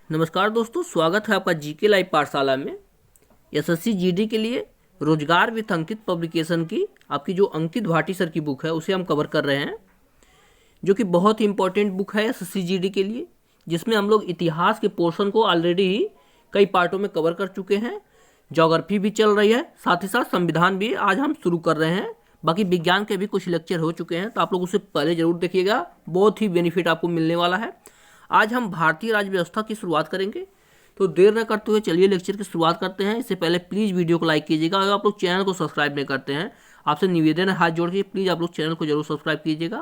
नमस्कार दोस्तों, स्वागत है आपका जीके लाइव पाठशाला में। एसएससी जीडी के लिए रोजगार विथ अंकित पब्लिकेशन की आपकी जो अंकित भाटी सर की बुक है उसे हम कवर कर रहे हैं, जो कि बहुत ही इंपॉर्टेंट बुक है एसएससी जीडी के लिए, जिसमें हम लोग इतिहास के पोर्शन को ऑलरेडी ही कई पार्टों में कवर कर चुके हैं। ज्योग्राफी भी चल रही है, साथ ही साथ संविधान भी आज हम शुरू कर रहे हैं। बाकी विज्ञान के भी कुछ लेक्चर हो चुके हैं, तो आप लोग उसे पहले जरूर देखिएगा, बहुत ही बेनिफिट आपको मिलने वाला है। आज हम भारतीय राज्य व्यवस्था की शुरुआत करेंगे, तो देर न करते हुए चलिए लेक्चर की शुरुआत करते हैं। इससे पहले प्लीज़ वीडियो को लाइक कीजिएगा। अगर आप लोग चैनल को सब्सक्राइब नहीं करते हैं, आपसे निवेदन है हाथ जोड़ के प्लीज़ आप लोग चैनल को जरूर सब्सक्राइब कीजिएगा।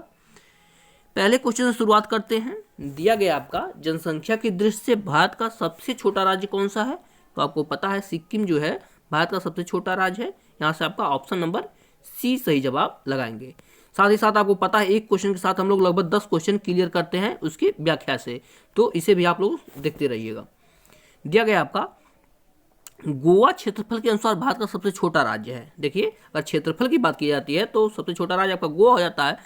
पहले क्वेश्चन से शुरुआत करते हैं। दिया गया आपका जनसंख्या की दृष्टि से भारत का सबसे छोटा राज्य कौन सा है? तो आपको पता है सिक्किम जो है भारत का सबसे छोटा राज्य है। यहाँ से आपका ऑप्शन नंबर सी सही जवाब लगाएंगे। साथ ही साथ आपको पता है एक क्वेश्चन के साथ हम लोग लगभग 10 क्वेश्चन क्लियर करते हैं उसकी व्याख्या से, तो इसे भी आप लोग देखते रहिएगा। दिया गया आपका गोवा क्षेत्रफल के अनुसार भारत का सबसे छोटा राज्य है। देखिए, अगर क्षेत्रफल की बात की जाती है तो सबसे छोटा राज्य आपका गोवा हो जाता है,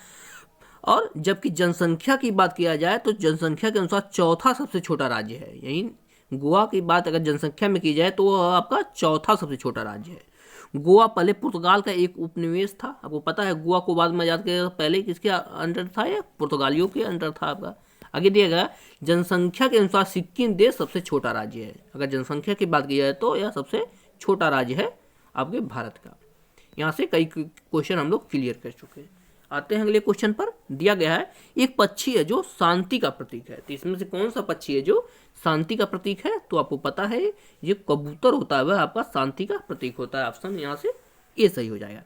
और जबकि जनसंख्या की बात किया जाए तो जनसंख्या के अनुसार चौथा सबसे छोटा राज्य है। यही गोवा की बात अगर जनसंख्या में की जाए तो वह आपका चौथा सबसे छोटा राज्य है। गोवा पहले पुर्तगाल का एक उपनिवेश था। आपको पता है गोवा को बाद में आजाद किया, पहले किसके अंडर था? या पुर्तगालियों के अंडर था आपका। आगे दिया गया जनसंख्या के अनुसार सिक्किम देश सबसे छोटा राज्य है। अगर जनसंख्या की बात की जाए तो यह सबसे छोटा राज्य है आपके भारत का। यहाँ से कई क्वेश्चन हम लोग क्लियर कर चुके हैं। आते हैं अगले क्वेश्चन पर। दिया गया है एक पक्षी है जो शांति का प्रतीक है, तो इसमें से कौन सा पक्षी है जो शांति का प्रतीक है? तो आपको पता है ये कबूतर होता है, वह आपका शांति का प्रतीक होता है। ऑप्शन यहाँ से ए सही हो जाएगा।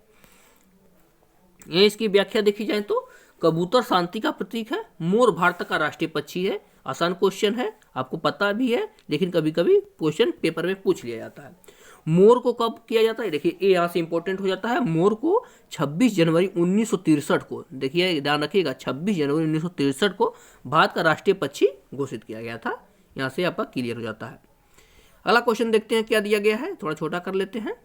ये इसकी व्याख्या देखी जाए तो कबूतर शांति का प्रतीक है। मोर भारत का राष्ट्रीय पक्षी है। आसान क्वेश्चन है, आपको पता भी है, लेकिन कभी कभी क्वेश्चन पेपर में पूछ लिया जाता है। मोर को कब किया जाता है? देखिए ये यहाँ से इंपॉर्टेंट हो जाता है। मोर को 26 जनवरी 1963 को, देखिए ध्यान रखिएगा, 26 जनवरी 1963 को भारत का राष्ट्रीय पक्षी घोषित किया गया था। यहाँ से आपका क्लियर हो जाता है। अगला क्वेश्चन देखते हैं क्या दिया गया है, थोड़ा छोटा कर लेते हैं।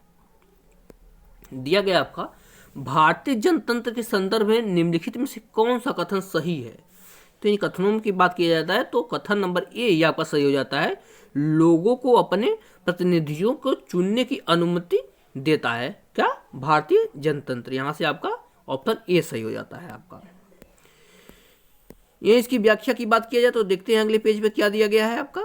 दिया गया आपका भारतीय जनतंत्र के संदर्भ में निम्नलिखित में से कौन सा कथन सही है? तो इन कथनों की बात किया जाता है तो कथन नंबर ए ये आपका सही हो जाता है। लोगों को अपने प्रतिनिधियों को चुनने की अनुमति देता है क्या? भारतीय जनतंत्र। यहाँ से आपका ऑप्शन ए सही हो जाता है आपका। ये इसकी व्याख्या की बात किया जाए तो देखते हैं अगले पेज पे क्या दिया गया है आपका।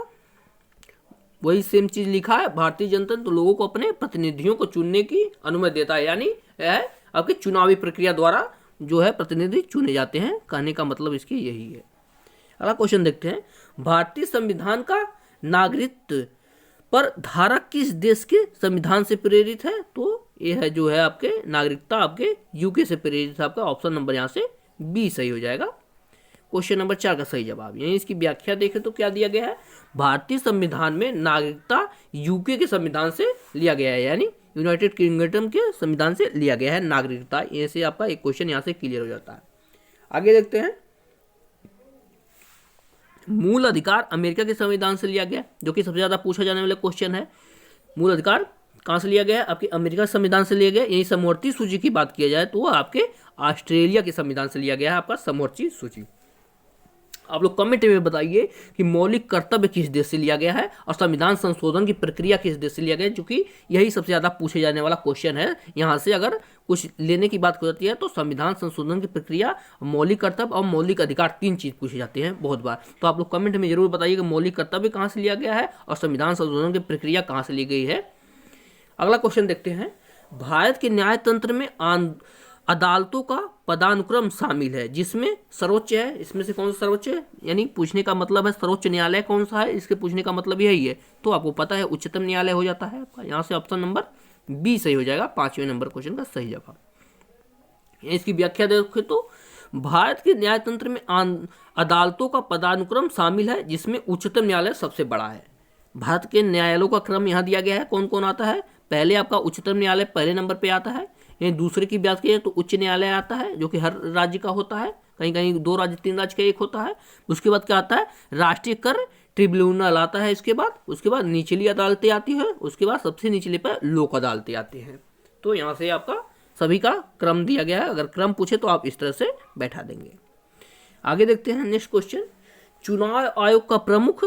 वही सेम चीज लिखा है, भारतीय जनतंत्र लोगों को अपने प्रतिनिधियों को चुनने की अनुमति देता है, यानी यह आपकी चुनावी प्रक्रिया द्वारा जो है प्रतिनिधि चुने जाते हैं। कहने का मतलब इसकी यही है। अगला क्वेश्चन देखते हैं। भारतीय संविधान का नागरिकत्व पर धारा किस देश के संविधान से प्रेरित है? तो ये है जो है आपके नागरिकता आपके यूके से प्रेरित है। आपका ऑप्शन नंबर यहाँ से बी सही हो जाएगा। क्वेश्चन नंबर 4 का सही जवाब। यही इसकी व्याख्या देखें तो क्या दिया गया है? भारतीय संविधान में नागरिकता यूके के संविधान से लिया गया है, यानी यूनाइटेड किंगडम के संविधान से लिया गया है नागरिकता। ये से आपका एक क्वेश्चन यहाँ से क्लियर हो जाता है। आगे देखते हैं। मूल अधिकार अमेरिका के संविधान से लिया गया, जो कि सबसे ज्यादा पूछा जाने वाला क्वेश्चन है। मूल अधिकार कहाँ से लिया गया है? आपके अमेरिका संविधान से लिया गया। यही समवर्ती सूची की बात किया जाए तो वह आपके ऑस्ट्रेलिया के संविधान से लिया गया है, आपका समवर्ती सूची। आप लोग कमेंट में बताइए कि मौलिक कर्तव्य किस देश से लिया गया है और संविधान संशोधन की प्रक्रिया किस देश से लिया गया है, जो कि यही सबसे ज़्यादा पूछे जाने वाला क्वेश्चन है। यहाँ से अगर कुछ लेने की बात हो जाती है तो संविधान संशोधन की प्रक्रिया, मौलिक कर्तव्य और मौलिक अधिकार, 3 चीज़ पूछी जाती हैं बहुत बार। तो आप लोग कमेंट में जरूर बताइए कि मौलिक कर्तव्य कहाँ से लिया गया है और संविधान संशोधन की प्रक्रिया कहाँ से ली गई है। अगला क्वेश्चन देखते हैं। भारत के न्याय तंत्र में अदालतों का पदानुक्रम शामिल है, जिसमें सर्वोच्च है। इसमें से कौन सा सर्वोच्च है? यानी पूछने का मतलब है सर्वोच्च न्यायालय कौन सा है, इसके पूछने का मतलब यही है। तो आपको पता है उच्चतम न्यायालय हो जाता है आपका। यहाँ से ऑप्शन नंबर बी सही हो जाएगा, 5वें नंबर क्वेश्चन का सही जवाब। इसकी व्याख्या देखें तो भारत के न्याय तंत्र में अदालतों का पदानुक्रम शामिल है, जिसमें उच्चतम न्यायालय सबसे बड़ा है। भारत के न्यायालयों का क्रम यहाँ दिया गया है, कौन कौन आता है। पहले आपका उच्चतम न्यायालय पहले नंबर पे आता है। यही दूसरे की बात की तो उच्च न्यायालय आता है, जो कि हर राज्य का होता है। कहीं कहीं 2 राज्य 3 राज्य का एक होता है। उसके बाद क्या आता है? राष्ट्रीय कर ट्रिब्यूनल आता है। उसके बाद निचली अदालतें आती है। उसके बाद सबसे निचले पर लोक अदालतें आती हैं। तो यहाँ से आपका सभी का क्रम दिया गया है। अगर क्रम पूछे तो आप इस तरह से बैठा देंगे। आगे देखते हैं नेक्स्ट क्वेश्चन। चुनाव आयोग का प्रमुख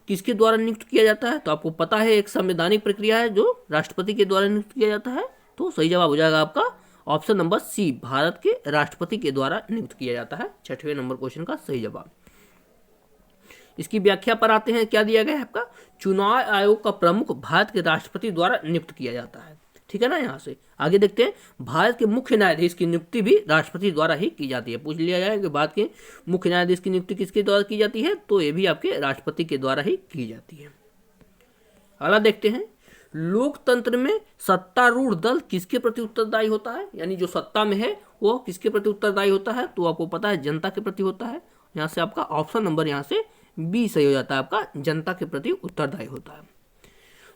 किसके द्वारा नियुक्त किया जाता है? तो आपको पता है एक संवैधानिक प्रक्रिया है जो राष्ट्रपति के द्वारा नियुक्त किया जाता है। तो सही जवाब हो जाएगा आपका ऑप्शन नंबर सी, भारत के राष्ट्रपति के द्वारा नियुक्त किया जाता है 6वें नंबर क्वेश्चन का सही जवाब। इसकी व्याख्या पर आते हैं, क्या दिया गया है आपका, चुनाव आयोग का प्रमुख भारत के राष्ट्रपति द्वारा नियुक्त किया जाता है। ठीक है ना। यहाँ से आगे देखते हैं, भारत के मुख्य न्यायाधीश की नियुक्ति भी राष्ट्रपति द्वारा ही की जाती है। पूछ लिया जाए कि भारत के मुख्य न्यायाधीश की नियुक्ति किसके द्वारा की जाती है, तो ये भी आपके राष्ट्रपति के द्वारा ही की जाती है। अगला देखते हैं, लोकतंत्र में सत्तारूढ़ दल किसके प्रति उत्तरदायी होता है, यानी जो सत्ता में है वो किसके प्रति उत्तरदायी होता है, तो आपको पता है जनता के प्रति होता है। यहाँ से आपका ऑप्शन नंबर यहाँ से बी सही हो जाता है, आपका जनता के प्रति उत्तरदायी होता है।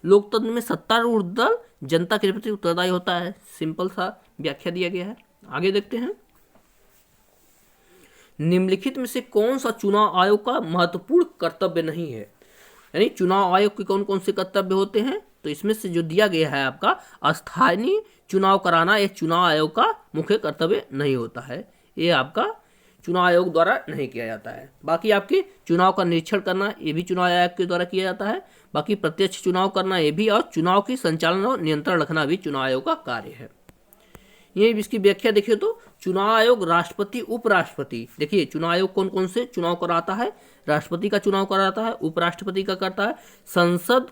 लोकतंत्र में सत्तारूढ़ दल जनता के प्रति उत्तरदायी होता है, सिंपल सा व्याख्या दिया गया है। आगे देखते हैं, निम्नलिखित में से कौन सा चुनाव आयोग का महत्वपूर्ण कर्तव्य नहीं है, यानी चुनाव आयोग के कौन कौन से कर्तव्य होते हैं, तो इसमें से जो दिया गया है आपका स्थानीय चुनाव कराना एक चुनाव आयोग का मुख्य कर्तव्य नहीं होता है, ये आपका चुनाव आयोग द्वारा नहीं किया जाता है। बाकी आपके चुनाव का निरीक्षण करना ये भी चुनाव आयोग के द्वारा किया जाता है। बाकी प्रत्यक्ष चुनाव करना ये भी, और चुनाव की संचालन और नियंत्रण रखना भी चुनाव आयोग का कार्य है। ये इसकी व्याख्या देखिए तो चुनाव आयोग राष्ट्रपति उपराष्ट्रपति, देखिए चुनाव आयोग कौन कौन से चुनाव कराता है, राष्ट्रपति का चुनाव कराता है, उपराष्ट्रपति का करता है, संसद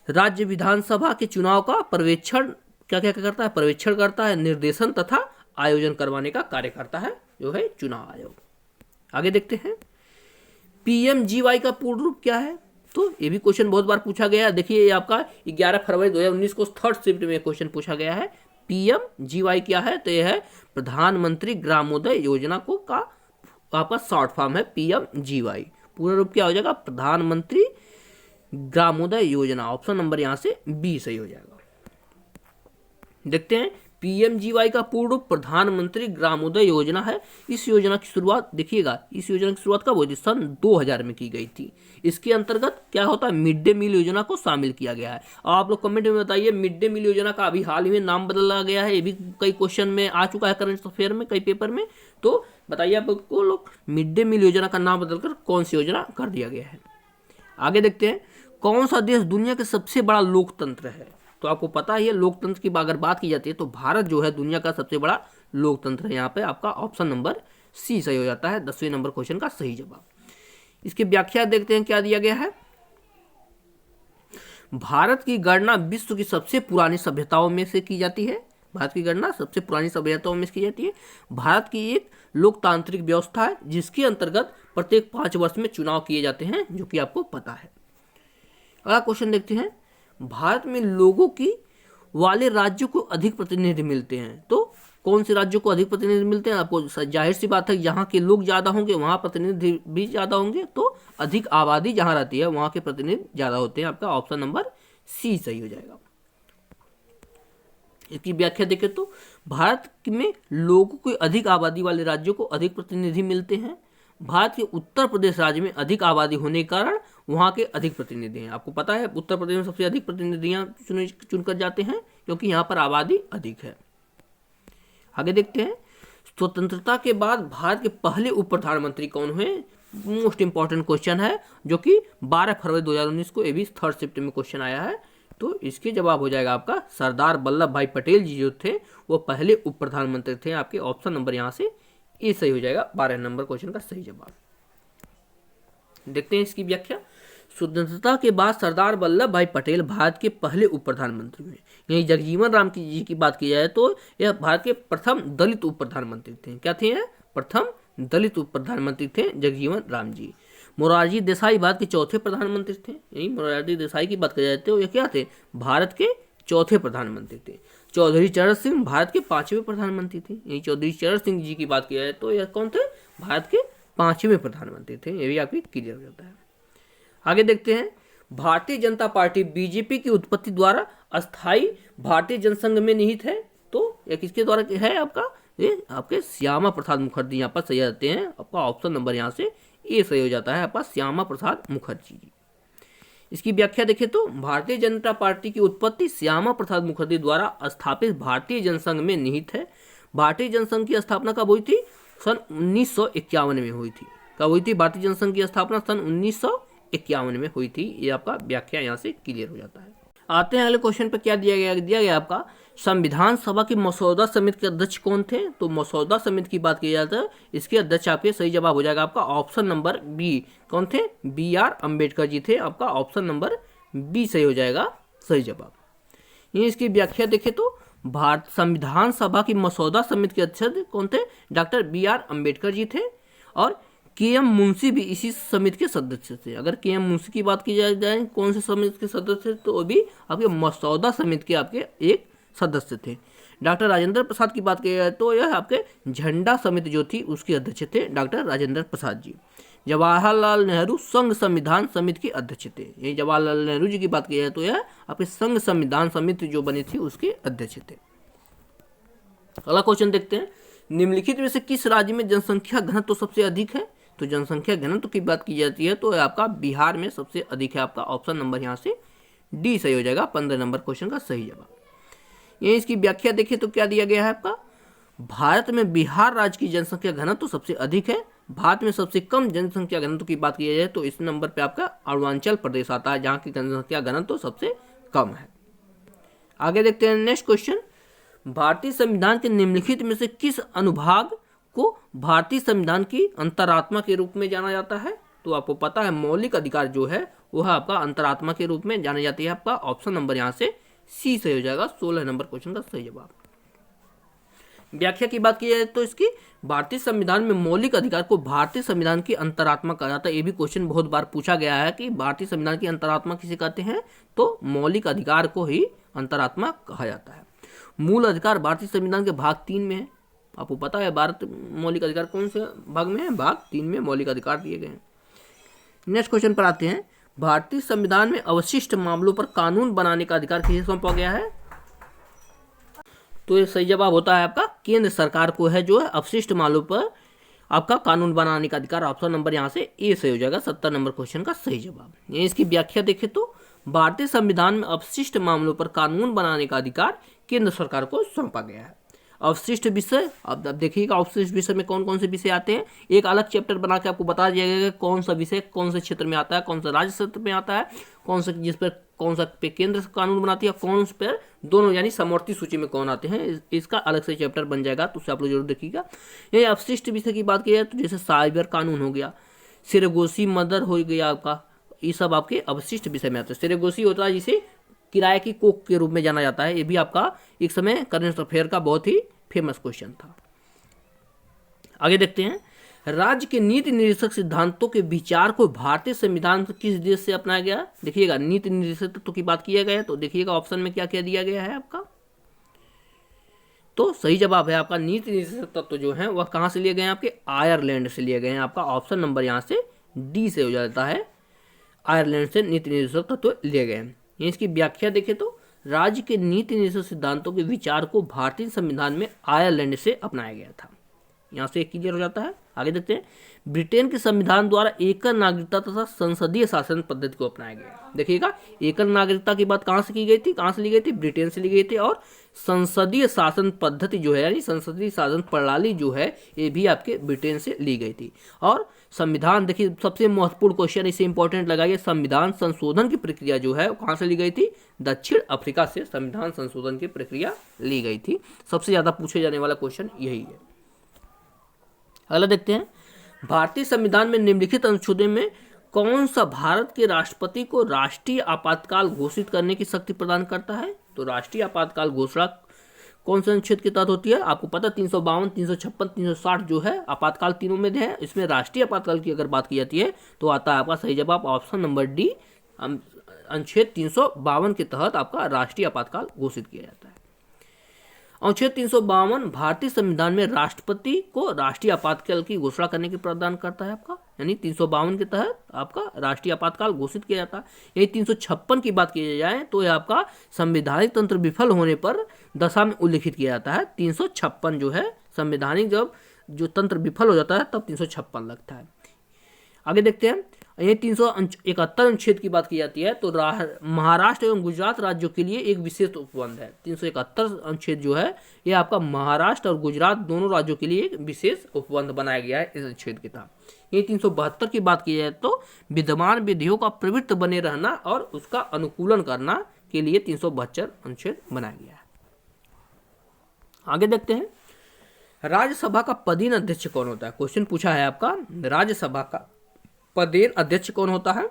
राज्य विधानसभा के चुनाव का पर्यवेक्षण क्या क्या करता है, पर्यवेक्षण करता है, निर्देशन तथा आयोजन करवाने का कार्य करता है जो है चुनाव आयोग। आगे देखते हैं, पीएमजीवाई का पूर्ण रूप क्या है, तो ये भी क्वेश्चन बहुत बार पूछा गया है। देखिए ये आपका 11 फरवरी 2019 को थर्ड शिफ्ट में क्वेश्चन पूछा गया है। पीएमजीवाई क्या है, तो यह है प्रधानमंत्री ग्रामोदय योजना को का आपका शॉर्ट फॉर्म है पीएमजीवाई। पूर्ण रूप क्या हो जाएगा, प्रधानमंत्री ग्रामोदय योजना। ऑप्शन नंबर यहाँ से बी सही हो जाएगा। देखते हैं, पीएमजीवाई का पूर्ण रूप प्रधानमंत्री ग्रामोदय योजना है। इस योजना की शुरुआत देखिएगा, इस योजना की शुरुआत कब हुई थी, सन 2000 में की गई थी। इसके अंतर्गत क्या होता है, मिड डे मील योजना को शामिल किया गया है। और आप लोग कमेंट में बताइए, मिड डे मील योजना का अभी हाल ही में नाम बदला गया है, ये भी कई क्वेश्चन में आ चुका है करंट अफेयर में, कई पेपर में। तो बताइए आपको लोग, मिड डे मील योजना का नाम बदलकर कौन सी योजना कर दिया गया है। आगे देखते हैं, कौन सा देश दुनिया का सबसे बड़ा लोकतंत्र है, तो आपको पता ही है लोकतंत्र की अगर बात की जाती है तो भारत जो है दुनिया का सबसे बड़ा लोकतंत्र है। यहाँ पे आपका ऑप्शन नंबर सी सही हो जाता है 10वें नंबर क्वेश्चन का सही जवाब। इसकी व्याख्या देखते हैं, क्या दिया गया है, भारत की गणना विश्व की सबसे पुरानी सभ्यताओं में से की जाती है। भारत की गणना सबसे पुरानी सभ्यताओं में से की जाती है। भारत की एक लोकतांत्रिक व्यवस्था है जिसके अंतर्गत प्रत्येक 5 वर्ष में चुनाव किए जाते हैं, जो कि आपको पता है। अगला क्वेश्चन देखते हैं, भारत में लोगों की वाले राज्यों को अधिक प्रतिनिधि मिलते हैं, तो कौन से राज्यों को अधिक प्रतिनिधि मिलते हैं, आपको जाहिर सी बात है जहाँ के लोग ज़्यादा होंगे वहाँ प्रतिनिधि भी ज़्यादा होंगे, तो अधिक आबादी जहाँ रहती है वहाँ के प्रतिनिधि ज़्यादा होते हैं। आपका ऑप्शन नंबर सी सही हो जाएगा। इसकी व्याख्या देखें तो भारत में लोगों की अधिक आबादी वाले राज्यों को अधिक प्रतिनिधि मिलते हैं। भारत के उत्तर प्रदेश राज्य में अधिक आबादी होने के कारण वहाँ के अधिक प्रतिनिधि हैं। आपको पता है उत्तर प्रदेश में सबसे अधिक प्रतिनिधियाँ चुनकर जाते हैं क्योंकि यहाँ पर आबादी अधिक है। आगे देखते हैं, स्वतंत्रता के बाद भारत के पहले उप प्रधानमंत्री कौन हुए, मोस्ट इंपॉर्टेंट क्वेश्चन है जो कि 12 फरवरी 2019 को ये भी थर्ड शिफ्ट में क्वेश्चन आया है। तो इसके जवाब हो जाएगा आपका सरदार वल्लभ भाई पटेल जी जो थे वो पहले उप प्रधानमंत्री थे। आपके ऑप्शन नंबर यहाँ से ए सही हो जाएगा 12 नंबर क्वेश्चन का सही जवाब। देखते हैं इसकी व्याख्या, स्वतंत्रता के बाद सरदार वल्लभ भाई पटेल भारत के पहले उप प्रधानमंत्री हुए। यही जगजीवन राम जी की बात की जाए तो यह भारत के प्रथम दलित उप प्रधानमंत्री थे। क्या थे, प्रथम दलित उप प्रधानमंत्री थे जगजीवन राम जी। मोरारजी देसाई भारत के चौथे प्रधानमंत्री थे। यही मोरारजी देसाई की बात की जाए तो ये क्या थे, भारत के चौथे प्रधानमंत्री थे। चौधरी चरण सिंह भारत के 5वें प्रधानमंत्री थे। यही चौधरी चरण सिंह जी की बात की जाए तो यह कौन थे, भारत के 5वें प्रधानमंत्री थे। ये भी आपकी क्लियर हो जाता है। आगे देखते हैं, भारतीय जनता पार्टी बीजेपी की उत्पत्ति द्वारा अस्थायी भारतीय जनसंघ में निहित है। तो यह किसके द्वारा है, आपका ये आपके श्यामा प्रसाद मुखर्जी यहाँ पर सही जाते हैं। आपका ऑप्शन नंबर यहाँ से ए सही हो जाता है, आपका श्यामा प्रसाद मुखर्जी जी। इसकी व्याख्या देखें तो भारतीय जनता पार्टी की उत्पत्ति श्यामा प्रसाद मुखर्जी द्वारा स्थापित भारतीय जनसंघ में निहित है। भारतीय जनसंघ की स्थापना कब हुई थी, सन 1951 में हुई थी। कब हुई थी भारतीय जनसंघ की स्थापना, सन 1951 में हुई थी। ये आपका व्याख्या यहाँ से क्लियर हो जाता है। आते हैं अगले क्वेश्चन पर। क्या दिया गया आपका संविधान सभा की मसौदा समिति के अध्यक्ष कौन थे? तो मसौदा समिति की बात की जाए तो इसके अध्यक्ष आपके सही जवाब हो जाएगा आपका ऑप्शन नंबर बी। कौन थे? BR अम्बेडकर जी थे। आपका ऑप्शन नंबर बी सही हो जाएगा सही जवाब। ये इसकी व्याख्या देखें तो भारत संविधान सभा की मसौदा समिति के अध्यक्ष कौन थे? डॉक्टर BR अम्बेडकर जी थे। और KM मुंशी भी इसी समिति के सदस्य थे। अगर KM मुंशी की बात की जाए कौन से समिति के सदस्य थे, तो वो भी आपके मसौदा समिति के आपके एक सदस्य थे। डॉक्टर राजेंद्र प्रसाद की बात की जाए तो यह आपके झंडा समिति जो थी उसके अध्यक्ष थे डॉक्टर राजेंद्र प्रसाद जी। जवाहरलाल नेहरू संघ संविधान समिति के अध्यक्ष थे। यही जवाहरलाल नेहरू जी की बात की जाए तो यह आपके संघ संविधान समिति जो बनी थी उसके अध्यक्ष थे। अगला क्वेश्चन देखते हैं। निम्नलिखित में से किस राज्य में जनसंख्या घनत्व तो सबसे अधिक है? तो जनसंख्या घनत्व की बात की जाती है तो आपका बिहार में सबसे अधिक है। आपका ऑप्शन नंबर यहाँ से डी सही हो जाएगा 15 नंबर क्वेश्चन का सही जवाब। ये इसकी व्याख्या देखिए तो क्या दिया गया है आपका भारत में बिहार राज्य की जनसंख्या घनत्व तो सबसे अधिक है। भारत में सबसे कम जनसंख्या घनत्व की बात की जाए तो इस नंबर पे आपका अरुणाचल प्रदेश आता है, जहाँ की जनसंख्या घनत्व तो सबसे कम है। आगे देखते हैं नेक्स्ट क्वेश्चन। भारतीय संविधान के निम्नलिखित में से किस अनुभाग को भारतीय संविधान की अंतरात्मा के रूप में जाना जाता है? तो आपको पता है मौलिक अधिकार जो है वह आपका अंतरात्मा के रूप में जानी जाती है। आपका ऑप्शन नंबर यहाँ से सी सही हो जाएगा 16 नंबर क्वेश्चन का सही जवाब। व्याख्या की बात की जाए तो इसकी भारतीय संविधान में मौलिक अधिकार को भारतीय संविधान की अंतरात्मा कहा जाता है। ये भी क्वेश्चन बहुत बार पूछा गया है कि भारतीय संविधान की अंतरात्मा किसे कहते हैं? तो मौलिक अधिकार को ही अंतरात्मा कहा जाता है। मूल अधिकार भारतीय संविधान के भाग 3 में है। आपको पता है भारत मौलिक अधिकार कौन से भाग में है? भाग 3 में मौलिक अधिकार दिए गए हैं। नेक्स्ट क्वेश्चन पर आते हैं। भारतीय संविधान में अवशिष्ट मामलों पर कानून बनाने का अधिकार किसे सौंपा गया है? तो ये सही जवाब होता है आपका केंद्र सरकार को है जो है अवशिष्ट मामलों पर आपका कानून बनाने का अधिकार। ऑप्शन नंबर यहाँ से ए सही हो जाएगा 70 नंबर क्वेश्चन का सही जवाब। ये इसकी व्याख्या देखें तो भारतीय संविधान में अवशिष्ट मामलों पर कानून बनाने का अधिकार केंद्र सरकार को सौंपा गया है। अवशिष्ट विषय, अब देखिएगा अवशिष्ट विषय में कौन कौन से विषय आते हैं। एक अलग चैप्टर बना के आपको बता दिया गया कौन सा विषय कौन से क्षेत्र में आता है, कौन सा राज्य क्षेत्र में आता है, कौन सा जिस पर कौन सा पे केंद्र कानून बनाती है, कौन सा पर दोनों यानी समवर्ती सूची में कौन आते हैं। इसका अलग से चैप्टर बन जाएगा तो उसे आप लोग जरूर देखिएगा। ये अवशिष्ट विषय की बात की जाए तो जैसे साइबर कानून हो गया, सिरगोशी मर्डर हो गया आपका, ये सब आपके अवशिष्ट विषय में आते हैं। सिरगोशी होता है जिसे किराए की कोख के रूप में जाना जाता है। ये भी आपका एक समय करंट अफेयर का बहुत ही फेमस क्वेश्चन था। आगे देखते हैं। राज्य के नीति निर्देशक सिद्धांतों के विचार को भारतीय संविधान किस देश से अपनाया गया? देखिएगा नीति निर्देशक तत्व की बात किया गया है तो देखिएगा ऑप्शन में क्या क्या दिया गया है आपका। तो सही जवाब है आपका नीति निर्देशक तत्व जो है वह कहाँ से लिए गए हैं? आपके आयरलैंड से लिए गए हैं। आपका ऑप्शन नंबर यहाँ से डी से हो जाता है। आयरलैंड से नीति निर्देशक तत्व लिए गए हैं। इसकी व्याख्या देखें तो राज्य के नीति निर्देशक सिद्धांतों के विचार को भारतीय संविधान में आयरलैंड से अपनाया गया था। यहाँ से क्लियर हो जाता है। आगे देखते हैं। ब्रिटेन के संविधान द्वारा एकल नागरिकता तथा संसदीय शासन पद्धति को अपनाया गया। देखिएगा एकल नागरिकता की बात कहाँ से की गई थी? कहाँ से ली गई थी? ब्रिटेन से ली गई थी। और संसदीय शासन पद्धति जो है यानी संसदीय शासन प्रणाली जो है ये भी आपके ब्रिटेन से ली गई थी। और संविधान देखिए सबसे महत्वपूर्ण क्वेश्चन इसे इंपॉर्टेंट लगाइए। संविधान संशोधन की प्रक्रिया जो है कहाँ से ली गई थी? दक्षिण अफ्रीका से संविधान संशोधन की प्रक्रिया ली गई थी। सबसे ज्यादा पूछे जाने वाला क्वेश्चन यही है। अगला देखते हैं। भारतीय संविधान में निम्नलिखित अनुच्छेदों में कौन सा भारत के राष्ट्रपति को राष्ट्रीय आपातकाल घोषित करने की शक्ति प्रदान करता है? तो राष्ट्रीय आपातकाल घोषणा कौन से अनुच्छेद के तहत होती है? आपको पता 352, 356, 360 जो है आपातकाल तीनों में है। इसमें राष्ट्रीय आपातकाल की अगर बात की जाती है तो आता है आपका सही जवाब ऑप्शन नंबर डी। अनुच्छेद 352 के तहत आपका राष्ट्रीय आपातकाल घोषित किया जाता है। अनुच्छेद 352 भारतीय संविधान में राष्ट्रपति को राष्ट्रीय आपातकाल की घोषणा करने की प्रदान करता है आपका, यानी 352 के तहत आपका राष्ट्रीय आपातकाल घोषित किया जाता है। यही 356 की बात की जाए तो यह आपका संवैधानिक तंत्र विफल होने पर दशा में उल्लिखित किया जाता है। 356 जो है संवैधानिक जब जो तंत्र विफल हो जाता है तब 356 लगता है। आगे देखते हैं। यही 371 अनुच्छेद की बात की जाती है तो महाराष्ट्र एवं गुजरात राज्यों के लिए एक विशेष उपबंध है। 371 अनुच्छेद जो है यह आपका महाराष्ट्र और गुजरात दोनों राज्यों के लिए एक विशेष उपबंध बनाया गया है इस अनुच्छेद के तहत। ये 372 की बात की जाए तो विद्यमान विधियों का प्रवृत्त बने रहना और उसका अनुकूलन करना के लिए 372 अनुच्छेद बनाया गया है। आगे देखते हैं, राज्यसभा का पदेन अध्यक्ष कौन होता है। क्वेश्चन पूछा है आपका, राज्यसभा का पदेन अध्यक्ष कौन होता है,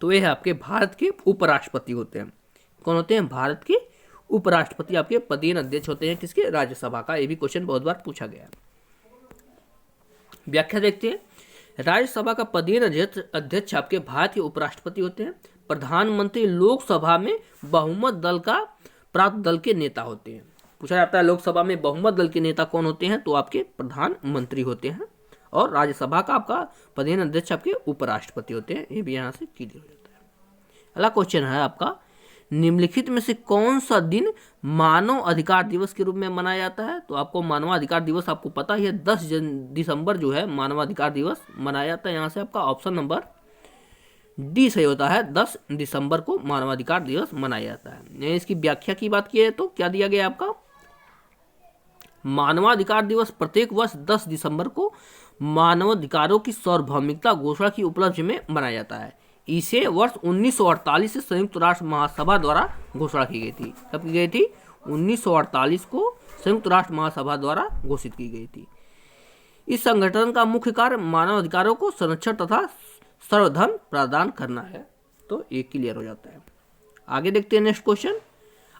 तो ये है आपके भारत के उपराष्ट्रपति होते हैं। कौन होते हैं, भारत के उपराष्ट्रपति आपके पदेन अध्यक्ष होते हैं, किसके, राज्यसभा का। ये भी क्वेश्चन बहुत बार पूछा गया है। व्याख्या देखते हैं, राज्यसभा का पदेन अध्यक्ष आपके भारत के उपराष्ट्रपति होते हैं। प्रधानमंत्री लोकसभा में बहुमत दल का प्राप्त दल के नेता होते हैं। पूछा जाता है लोकसभा में बहुमत दल के नेता कौन होते हैं, तो आपके प्रधानमंत्री होते हैं। और राज्यसभा का आपका पदेन अध्यक्ष आपके उपराष्ट्रपति होते हैं। ये भी यहाँ से क्लियर हो जाता है। अगला क्वेश्चन है आपका, निम्नलिखित में से कौन सा दिन मानव अधिकार दिवस के रूप में मनाया जाता है। तो आपको मानव अधिकार दिवस आपको पता ही है, 10 दिसंबर जो है मानव अधिकार दिवस मनाया जाता है। यहाँ से आपका ऑप्शन नंबर डी सही होता है, 10 दिसंबर को मानवाधिकार दिवस मनाया जाता है। इसकी व्याख्या की बात की है तो क्या दिया गया आपका, मानवाधिकार दिवस प्रत्येक वर्ष 10 दिसंबर को मानवाधिकारों की सार्वभौमिकता घोषणा की उपलक्ष्य में मनाया जाता है। इसे वर्ष 1948 से संयुक्त राष्ट्र महासभा द्वारा घोषणा की गई थी। कब की गई थी, 1948 को संयुक्त राष्ट्र महासभा द्वारा घोषित की गई थी। इस संगठन का मुख्य कार्य मानवाधिकारों को संरक्षण तथा सर्वधर्म प्रदान करना है। तो ये क्लियर हो जाता है। आगे देखते हैं next question,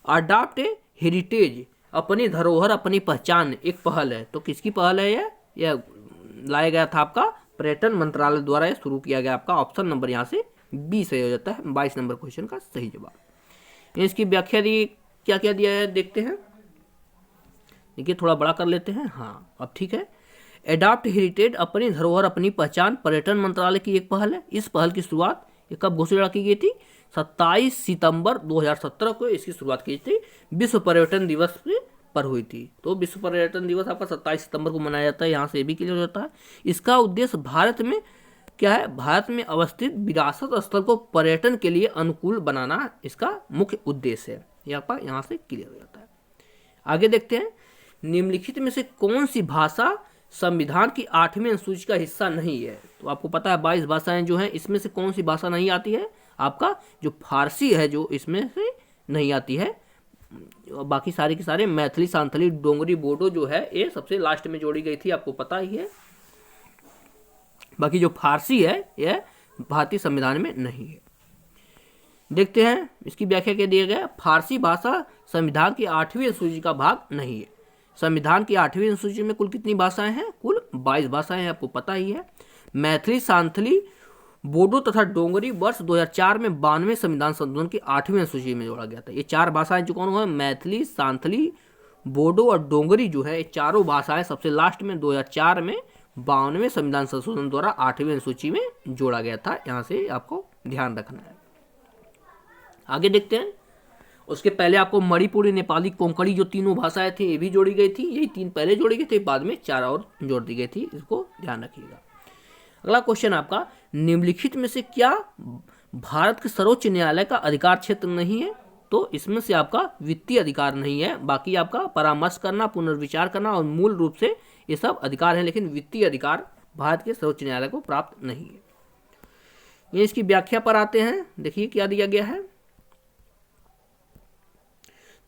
adopt a heritage, अपनी धरोहर अपनी पहचान एक पहल है। तो किसकी पहल है यह लाया गया था आपका पर्यटन मंत्रालय द्वारा यह शुरू किया गया। आपका ऑप्शन नंबर यहाँ से बी सही हो जाता है, 22 नंबर क्वेश्चन का सही जवाब। इसकी व्याख्या दी क्या क्या दिया है देखते हैं। देखिए थोड़ा बड़ा कर लेते हैं, हाँ अब ठीक है। एडॉप्ट हेरिटेज, अपनी धरोहर अपनी पहचान, पर्यटन मंत्रालय की एक पहल है। इस पहल की शुरुआत कब घोषणा की गई थी, 27 सितंबर 2017 को इसकी शुरुआत की थी। विश्व पर्यटन दिवस पर हुई थी। तो विश्व पर्यटन दिवस आपका 27 सितंबर को मनाया जाता है। यहाँ से भी क्लियर हो जाता है। इसका उद्देश्य भारत में क्या है, भारत में अवस्थित विरासत स्थल को पर्यटन के लिए अनुकूल बनाना इसका मुख्य उद्देश्य है। यहाँ से क्लियर हो जाता है। आगे देखते हैं, निम्नलिखित में से कौन सी भाषा संविधान की 8वीं अनुसूची का हिस्सा नहीं है। तो आपको पता है 22 भाषाएं जो हैं, इसमें से कौन सी भाषा नहीं आती है, आपका जो फारसी है जो इसमें से नहीं आती है। बाकी सारे के सारे मैथिली, सांथली, डोंगरी, बोडो जो है ये सबसे लास्ट में जोड़ी गई थी, आपको पता ही है। बाकी जो फारसी है यह भारतीय संविधान में नहीं है। देखते हैं इसकी व्याख्या क्या दिया गया, फारसी भाषा संविधान की 8वीं अनुसूची का भाग नहीं है। संविधान की 8वीं अनुसूची में कुल कितनी भाषाएं हैं, कुल 22 भाषाएं हैं, आपको पता ही है। मैथिली, सांथली, बोडो तथा डोंगरी वर्ष 2004 में 92वें संविधान संशोधन की 8वीं अनुसूची में जोड़ा गया था। ये 4 भाषाएं जो कौन है, मैथिली, सांथली, बोडो और डोंगरी जो है ये चारों भाषाएं सबसे लास्ट में 2004 में 92वें संविधान संशोधन द्वारा 8वीं अनुसूची में जोड़ा गया था। यहाँ से आपको ध्यान रखना है। आगे देखते हैं, उसके पहले आपको मणिपुरी, नेपाली, कोंकणी जो तीनों भाषाएं थी ये भी जोड़ी गई थी। यही 3 पहले जोड़ी गई थी, बाद में 4 और जोड़ दी गई थी, इसको ध्यान रखिएगा। अगला क्वेश्चन आपका, निम्नलिखित में से क्या भारत के सर्वोच्च न्यायालय का अधिकार क्षेत्र नहीं है। तो इसमें से आपका वित्तीय अधिकार नहीं है, बाकी आपका परामर्श करना, पुनर्विचार करना और मूल रूप से ये सब अधिकार है, लेकिन वित्तीय अधिकार भारत के सर्वोच्च न्यायालय को प्राप्त नहीं है। ये इसकी व्याख्या पर आते हैं। देखिए क्या दिया गया है,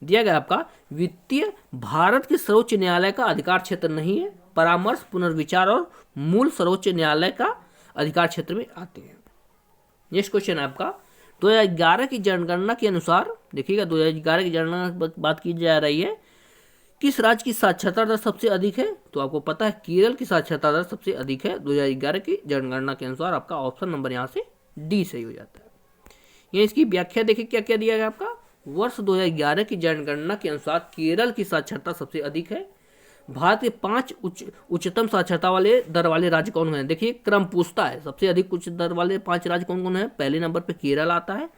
दिया गया आपका वित्तीय भारत के सर्वोच्च न्यायालय का अधिकार क्षेत्र नहीं है। परामर्श, पुनर्विचार और मूल सर्वोच्च न्यायालय का अधिकार क्षेत्र में आते हैं। नेक्स्ट क्वेश्चन है आपका, 2011 की जनगणना के अनुसार, देखिएगा 2011 की जनगणना बात की जा रही है, किस राज्य की साक्षरता दर सबसे अधिक है। तो आपको पता है केरल की साक्षरता दर सबसे अधिक है 2011 की जनगणना के अनुसार। आपका ऑप्शन नंबर यहाँ से डी सही हो जाता है। ये इसकी व्याख्या देखिए क्या क्या दिया गया आपका, वर्ष 2011 की जनगणना के अनुसार केरल की साक्षरता सबसे अधिक है। भारत के 5 उच्चतम साक्षरता वाले दर वाले राज्य कौन हैं। देखिए क्रम पूछता है, सबसे अधिक उच्च दर वाले 5 राज्य कौन कौन है। पहले नंबर पर केरल आता है,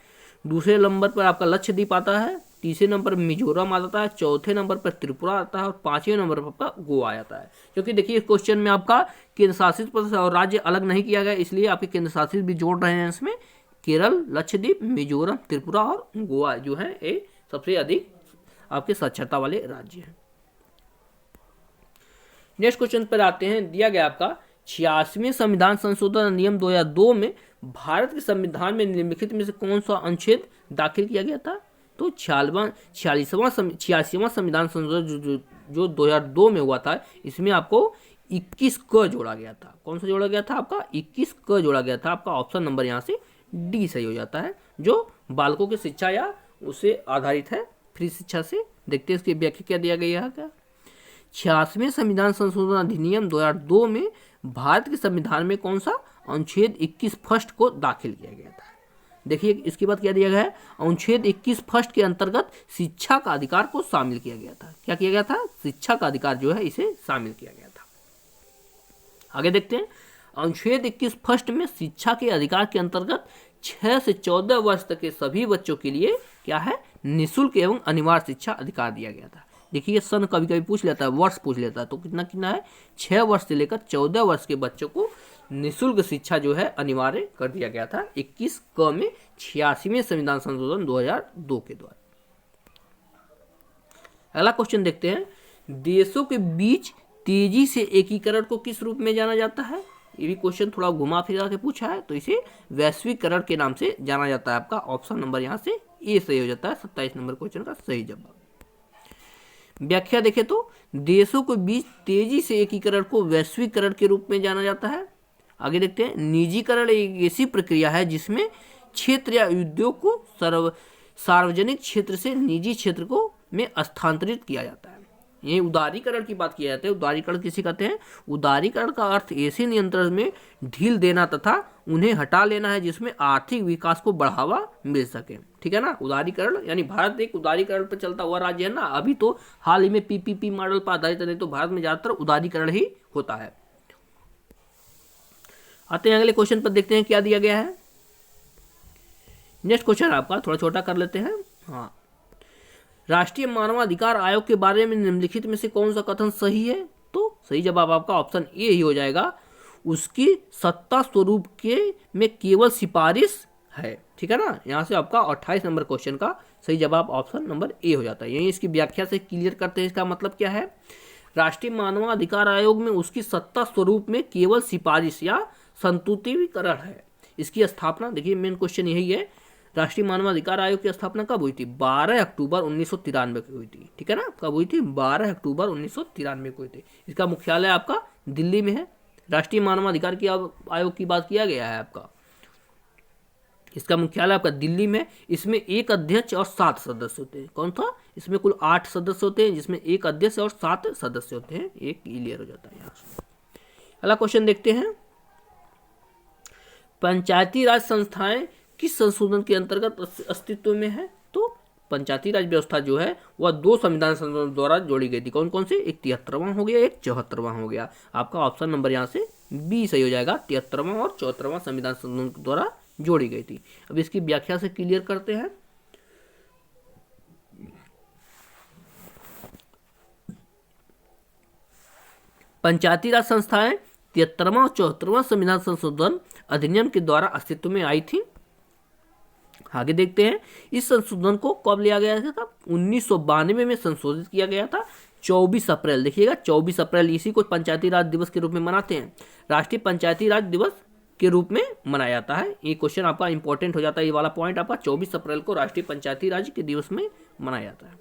दूसरे नंबर पर आपका लक्षद्वीप आता है, तीसरे नंबर पर मिजोरम आता है, चौथे नंबर पर त्रिपुरा आता है और 5वें नंबर पर आपका गोवा आता है। क्योंकि देखिए इस क्वेश्चन में आपका केंद्र शासित प्रदेश और राज्य अलग नहीं किया गया, इसलिए आपके केंद्र शासित भी जोड़ रहे हैं इसमें। केरल, लक्षद्वीप, मिजोरम, त्रिपुरा और गोवा जो है ये सबसे अधिक आपके साक्षरता वाले राज्य हैं। नेक्स्ट क्वेश्चन पर आते हैं, दिया गया आपका 86वें संविधान संशोधन अधिनियम 2002 में भारत के संविधान में निम्नलिखित में से कौन सा अनुच्छेद दाखिल किया गया था? तो 86वां संविधान संशोधन जो 2002 में हुआ था, इसमें आपको 21 क जोड़ा गया था। कौन सा जोड़ा गया था? आपका 21 क जोड़ा गया था। आपका ऑप्शन नंबर यहाँ से डी सही हो जाता है, जो बालकों की शिक्षा या उससे आधारित है, फ्री शिक्षा से। देखते हैं इसकी व्याख्या क्या दिया गया है। क्या 86वें संविधान संशोधन अधिनियम 2002 में भारत के संविधान में कौन सा अनुच्छेद 21 फर्स्ट को दाखिल किया गया था? देखिए इसके बाद क्या दिया गया है, अनुच्छेद 21 फर्स्ट के अंतर्गत शिक्षा का अधिकार को शामिल किया गया था। क्या किया गया था? शिक्षा का अधिकार जो है इसे शामिल किया गया था। आगे देखते हैं, अनुच्छेद 21 फर्स्ट में शिक्षा के अधिकार के अंतर्गत 6 से 14 वर्ष तक के सभी बच्चों के लिए क्या है, निःशुल्क एवं अनिवार्य शिक्षा अधिकार दिया गया था। देखिए सन कभी कभी पूछ लेता है, वर्ष पूछ लेता है, तो कितना कितना है, 6 वर्ष से लेकर 14 वर्ष के बच्चों को निःशुल्क शिक्षा जो है अनिवार्य कर दिया गया था 21 क में 86वें संविधान संशोधन 2002 के द्वारा। अगला क्वेश्चन देखते हैं, देशों के बीच तेजी से एकीकरण को किस रूप में जाना जाता है? ये भी क्वेश्चन थोड़ा घुमा फिरा के पूछा है, तो इसे वैश्वीकरण के नाम से जाना जाता है। आपका ऑप्शन नंबर यहाँ से ए सही हो जाता है, 27 नंबर क्वेश्चन का सही जवाब। व्याख्या देखें तो देशों के बीच तेजी से एकीकरण को वैश्वीकरण के रूप में जाना जाता है। आगे देखते हैं, निजीकरण एक ऐसी प्रक्रिया है जिसमें क्षेत्र या उद्योग को सार्वजनिक क्षेत्र से निजी क्षेत्र को में स्थानांतरित किया जाता है। ये उदारीकरण की बात की जाती है। उदारीकरण किसे कहते हैं? उदारीकरण का अर्थ ऐसे नियंत्रण में ढील देना तथा उन्हें हटा लेना है जिसमें आर्थिक विकास को बढ़ावा मिल सके। ठीक है ना, उदारीकरण यानी भारत एक उदारीकरण पर चलता हुआ राज्य है ना। अभी तो हाल ही में पीपीपी मॉडल पर आधारित, नहीं तो भारत में ज्यादातर उदारीकरण ही होता है। आते हैं अगले क्वेश्चन पर, देखते हैं क्या दिया गया है। नेक्स्ट क्वेश्चन आपका थोड़ा छोटा कर लेते हैं। हाँ, राष्ट्रीय मानवाधिकार आयोग के बारे में निम्नलिखित में से कौन सा कथन सही है? तो सही जवाब आपका ऑप्शन ए ही हो जाएगा, उसकी सत्ता स्वरूप के में केवल सिफारिश है। ठीक है ना, यहाँ से आपका 28 नंबर क्वेश्चन का सही जवाब ऑप्शन नंबर ए हो जाता है। यही इसकी व्याख्या से क्लियर करते हैं। इसका मतलब क्या है, राष्ट्रीय मानवाधिकार आयोग में उसकी सत्ता स्वरूप में केवल सिफारिश या संतुष्टिकरण है। इसकी स्थापना, देखिए मेन क्वेश्चन यही है, राष्ट्रीय मानवाधिकार आयोग की स्थापना कब हुई थी? 12 अक्टूबर 1993 को हुई थी। ठीक है ना, कब हुई थी? 12 अक्टूबर 1993 को हुई थी। इसका मुख्यालय आपका दिल्ली में है। राष्ट्रीय मानवाधिकार की आयोग की बात किया गया है आपका, इसका मुख्यालय आपका दिल्ली में। इसमें एक अध्यक्ष और 7 सदस्य होते हैं। कौन था? इसमें कुल 8 सदस्य होते हैं, जिसमें एक अध्यक्ष और 7 सदस्य होते हैं। एक क्लियर हो जाता है यहाँ से। अगला क्वेश्चन देखते हैं, पंचायती राज संस्थाएं किस संशोधन के अंतर्गत अस्तित्व में है? तो पंचायती राज व्यवस्था जो है वह 2 संविधान संशोधन द्वारा जोड़ी गई थी। कौन कौन से? एक 73वां हो गया, एक 74वां हो गया। आपका ऑप्शन नंबर यहाँ से बी सही हो जाएगा, 73वां और 74वां संविधान संशोधन द्वारा जोड़ी गई थी। अब इसकी व्याख्या से क्लियर करते हैं। पंचायती राज संस्थाएं 73वां और 74वां संविधान संशोधन अधिनियम के द्वारा अस्तित्व में आई थी। आगे देखते हैं, इस संशोधन को कब लिया गया था? 1992 में संशोधित किया गया था, 24 अप्रैल। देखिएगा 24 अप्रैल, इसी को पंचायती राज दिवस के रूप में मनाते हैं। राष्ट्रीय पंचायती राज दिवस के रूप में मनाया जाता है। ये क्वेश्चन आपका इंपॉर्टेंट हो जाता है, ये वाला पॉइंट आपका 24 अप्रैल को राष्ट्रीय पंचायती राज के दिवस में मनाया जाता है।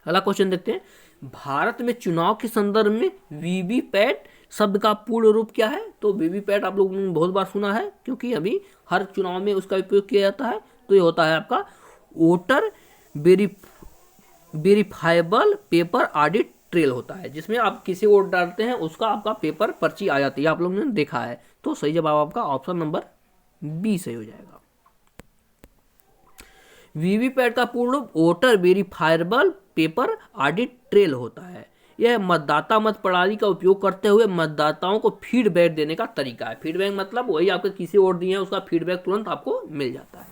अगला क्वेश्चन देखते हैं, भारत में चुनाव के संदर्भ में वीवीपैट शब्द का पूर्ण रूप क्या है? तो वीवीपैट आप लोगों ने बहुत बार सुना है, क्योंकि अभी हर चुनाव में उसका उपयोग किया जाता है। तो ये होता है आपका voter verifiable paper audit trail होता है, जिसमें आप किसी वोट डालते हैं उसका आपका पेपर पर्ची आ जाती है। आप लोगों ने देखा है। तो सही जवाब आपका ऑप्शन नंबर बी सही हो जाएगा। वीवीपैट का पूर्ण रूप voter verifiable paper audit trail होता है। यह मतदाता मत प्रणाली का उपयोग करते हुए मतदाताओं को फीडबैक देने का तरीका है। फीडबैक मतलब वही आपके किसी वोट दिए हैं उसका फीडबैक तुरंत आपको मिल जाता है।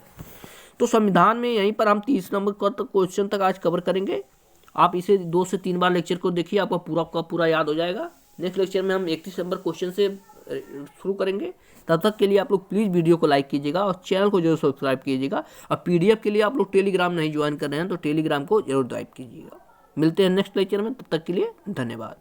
तो संविधान में यहीं पर हम 30 नंबर का क्वेश्चन तक आज कवर करेंगे। आप इसे 2 से 3 बार लेक्चर को देखिए, आपको पूरा का पूरा याद हो जाएगा। नेक्स्ट लेक्चर में हम 31 नंबर क्वेश्चन से शुरू करेंगे। तब तक के लिए आप लोग प्लीज़ वीडियो को लाइक कीजिएगा और चैनल को जरूर सब्सक्राइब कीजिएगा। और पीडीएफ के लिए आप लोग टेलीग्राम नहीं ज्वाइन कर रहे हैं तो टेलीग्राम को जरूर ज्वाइन कीजिएगा। मिलते हैं नेक्स्ट लेक्चर में, तब तक के लिए धन्यवाद।